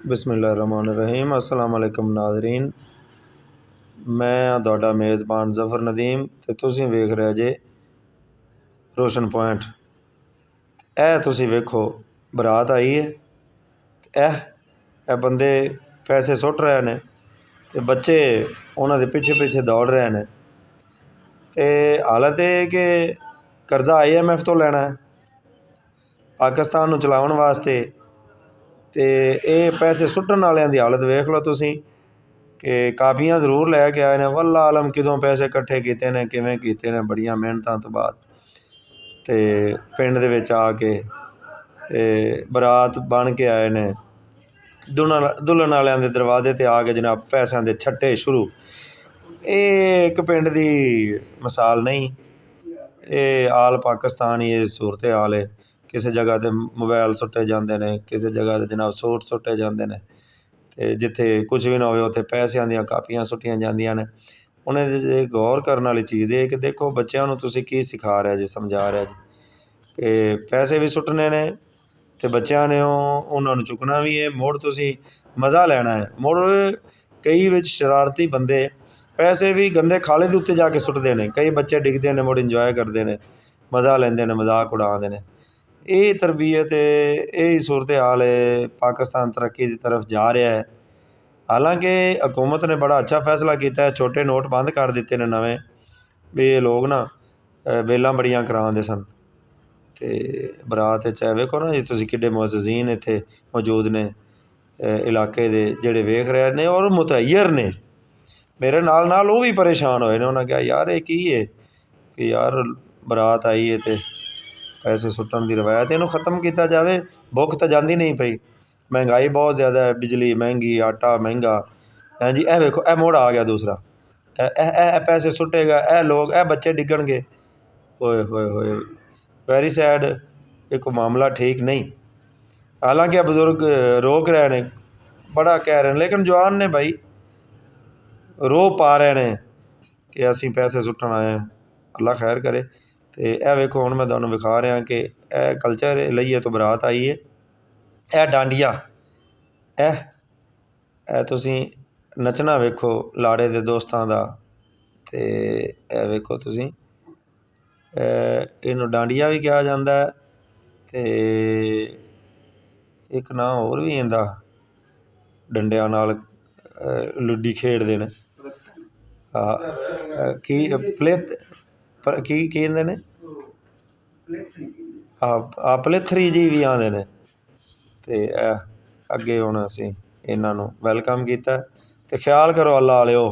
बिस्मिल्लाहिर्रहमानिर्रहीम। अस्सलाम वालेकुम नाज़रीन, मैं तुहाडा मेज़बान ज़फ़र नदीम ते तुसीं वेख रहे जे रोशन पॉइंट। ए तुसीं वेखो बरात आई है, ए बंदे पैसे सुट रहे ने ते बच्चे उन्हां दे पिछे पिछे दौड़ रहे ने। ते हालत ये कि कर्जा IMF तो लेना है पाकिस्तान नूं चलाउण वास्ते। ते ये पैसे सुट्टण वालियां दी हालत वेख लो तुसीं कि कापियां जरूर लैके आए ने, वल्ला आलम कितों पैसे कट्ठे कीते ने, किवें कीते ने, बड़ियां मेहनतां तो बाद ते पिंड दे विच आके ते बरात बन के आए ने। दुल्हन वालियां दे दरवाजे ते आके जनाब पैसों दे छट्टे शुरू। ये एक पिंड दी मिसाल नहीं, ये आल पाकिस्तान ही ये सूरत हाल है। किसी जगह ते मोबाइल सुट्टे जाते हैं, किसी जगह ते जनाब सूट सुट्टे जाते हैं, तो जिथे कुछ भी ना हो उत्थे पैसों दी कापियां सुट्टियां जांदियां ने। उन्हें गौर करने वाली चीज़ ये कि देखो बच्चों नूं तुसीं की सिखा रहे जी, समझा रहे जी कि पैसे भी सुट्टने ने ते बच्चों ने उन्होंने चुकना भी है, मुड़ तुसीं मज़ा लैना है। मुड़ कई विच शरारती बंदे पैसे भी गंदे खाले दे उत्ते जाके सुट्टदे ने। कई बच्चे डिगदे ने, मुड़ इंजॉय करते हैं, मज़ा लेंदे ने, मजाक उड़ाते हैं। ये तरबीयत यही सूरत हाल है। पाकिस्तान तरक्की की तरफ जा रहा है। हालांकि हुकूमत ने बड़ा अच्छा फैसला किया है, छोटे नोट बंद कर दिते ने नवें भी। ये लोग ना बेलां बड़ियां करांदे सन ते बरात चाहे वेखो ना जी तुसीं किड्डे मुअज़्ज़ज़ीन इत्थे मौजूद ने इलाके दे जिहड़े वेख रहे ने और मुतहय्यर ने। मेरे नाल नाल वो भी परेशान होए ने। उन्हें कहा यार ये की है कि यार बरात आई है तो पैसे सुट्टण की रवायत इनू ख़त्म किया जाए। भुख तो जाती नहीं पई, महंगाई बहुत ज़्यादा है, बिजली महंगी, आटा महंगा। हैं जी ए वेखो ए मुड़ आ गया दूसरा, ए पैसे सुट्टेगा, ए लोग ए बच्चे डिगणगे। होए होए होए, वेरी सैड। ये कोई मामला ठीक नहीं। हालांकि बुजुर्ग रोक रहे हैं, बड़ा कह रहे हैं, लेकिन जवान ने भाई रो पा रहे हैं कि असीं पैसे सुट्टण आए हैं। अल्लाह खैर करे। तो यह वेखो हुण मैं तुहानूं विखा रहा कि यह कल्चर लईए तो बरात आई है। यह डांडिया तुसीं नचना वेखो लाड़े दे दोस्तां दा। ते यह वेखो तुसीं इनू डांडिया भी कहा जाता है। ते एक नाम होर भी इंदा डंडियां नाल लुड्डी खेडदे ने। की पलिथ की कहंदे ने, पलिथरी जी भी आंदे ने। ते अगे हुण असीं इन्हां नूं वैलकम कीता ते ख्याल करो अल्लाह वालेओ।